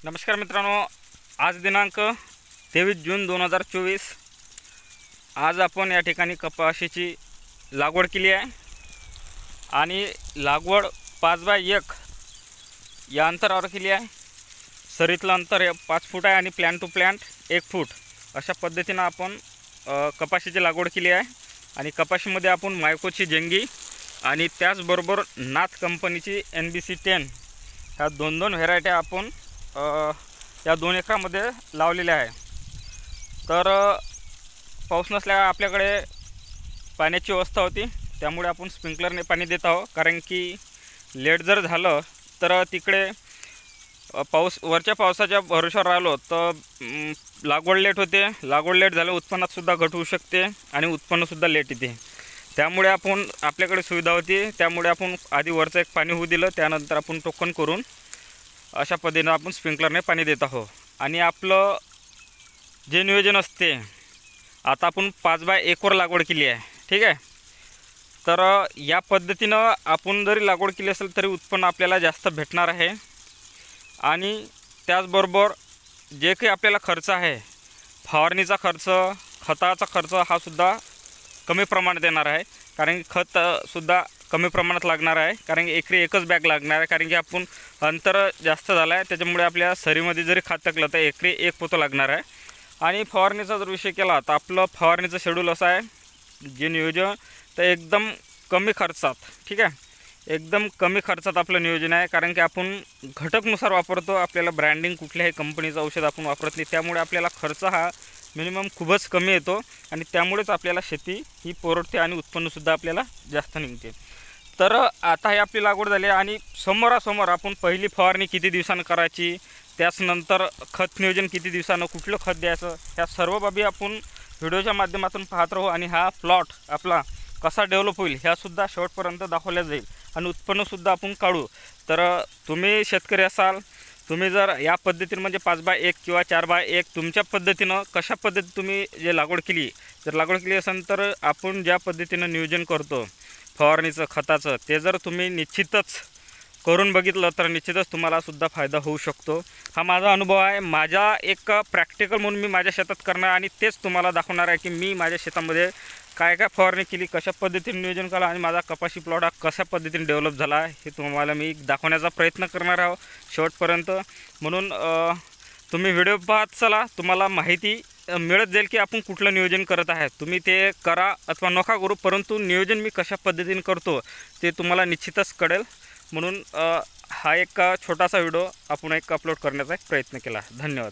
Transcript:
नमस्कार मित्रांनो, आज दिनांक 23 जून 2024। आज आपण या ठिकाणी कपाशीची लागवड केली आहे आणि लागवड 5x1 या अंतरावर केली आहे। सरीतलं अंतर हे 5 फूट आहे आणि प्लॅन टू प्लॅन्ट 1 फूट अशा पद्धतीनं आपण कपाशीची लागवड केली आहे। आणि कपाशीमध्ये आपण मायकोची जंगी आणि त्याचबरोबर नाथ कंपनीची NBC10 ह्या दोन व्हेरायटी आपण या 2 एकरामध्ये लावलेल्या आहे। तर पाऊस नसल्यामुळे आपल्याकडे पाण्याची व्यवस्था होती, त्यामुळे आपण स्प्रिंकलरने पाणी देत आहोत। कारण की लेट जर झालं तर तिकडे पाऊस वरच्या पावसाच्या भरोशावर राहिलो तर लागवड लेट होते। लागवड लेट झालं उत्पन्नात सुद्धा घट होऊ शकते आणि उत्पन्नसुद्धा लेट येते। त्यामुळे आपण आपल्याकडे सुविधा होती, त्यामुळे आपण आधी वरचं एक पाणी होऊ दिलं, त्यानंतर आपण टोकन करून अशा पद्धतीने आपण स्प्रिंकलरने पाणी देत आहोत। आणि आपलं जे नियोजन असते, आता आपण 5x1 वर लागवड केली आहे, ठीक आहे। तर या पद्धतीनं आपण जरी लागवड केली असेल तरी उत्पन्न आपल्याला जास्त भेटणार आहे। आणि त्याचबरोबर जे काही आपल्याला खर्च आहे, फवारणीचा खर्च, खताचा खर्च हा सुद्धा कमी प्रमाणात येणार आहे। कारण की खतसुद्धा कमी प्रमाणात लागणार आहे, कारण की एकरी एकच बॅग लागणार आहे। कारण की आपण अंतर जास्त झालं आहे, त्याच्यामुळे आपल्या सरीमध्ये जरी खत टाकलं तर एकरी 1 पोतं लागणार आहे। आणि फवारणीचा जर विषय केला तर आपलं फवारणीचं शेड्यूल असं आहे, जे नियोजन तर एकदम कमी खर्चात, ठीक आहे, एकदम कमी खर्चात आपलं नियोजन आहे। कारण की आपण घटकनुसार वापरतो, आपल्याला ब्रँडिंग कुठल्याही कंपनीचं औषध आपण वापरत नाही, त्यामुळे आपल्याला खर्च हा मिनिमम खूपच कमी येतो आणि त्यामुळेच आपल्याला शेती ही परवडते आणि उत्पन्नसुद्धा आपल्याला जास्त निघते। तर आता ही आपली लागवड झाली आणि समोरासमोर आपण पहिली फवारणी किती दिवसांनी करायची, त्याचनंतर खत नियोजन किती दिवसांनी, कुठलं खत द्यायचं, ह्या सर्व बाबी आपण व्हिडिओच्या माध्यमातून पाहत राहू। आणि हा प्लॉट आपला कसा डेव्हलप होईल ह्यासुद्धा शेवटपर्यंत दाखवल्या जाईल आणि उत्पन्नसुद्धा आपण काढू। तर तुम्ही शेतकरी असाल, तुम्ही जर या पद्धतीने म्हणजे 5x1 किंवा 4x1 तुमच्या पद्धतीनं कशा पद्धती तुम्ही जे लागवड केली, जर लागवड केली असेल तर आपण ज्या पद्धतीनं नियोजन करतो फवारणीचं खताचं, ते जर तुम्ही निश्चितच करून बघितलं तर निश्चितच तुम्हाला सुद्धा फायदा होऊ शकतो। हा माझा अनुभव आहे, माझा एक प्रॅक्टिकल म्हणून मी माझ्या शेतात करणार आणि तेच तुम्हाला दाखवणार आहे की मी माझ्या शेतामध्ये काय काय फवारणी केली, कशा पद्धतीने नियोजन केलं आणि माझा कपाशी प्लॉट हा कशा पद्धतीने डेव्हलप झाला हे तुम्हाला मी दाखवण्याचा प्रयत्न करणार आहोत शेवटपर्यंत। म्हणून तुम्ही व्हिडिओ पाहत चला, तुम्हाला माहिती मिळत जाईल की आपण कुठलं नियोजन करत आहे। तुम्ही ते करा अथवा नका करू, परंतु नियोजन मी कशा पद्धतीने करतो ते तुम्हाला निश्चितच कळेल। म्हणून हा एक छोटासा व्हिडिओ आपण अपलोड करण्याचा प्रयत्न केला। धन्यवाद।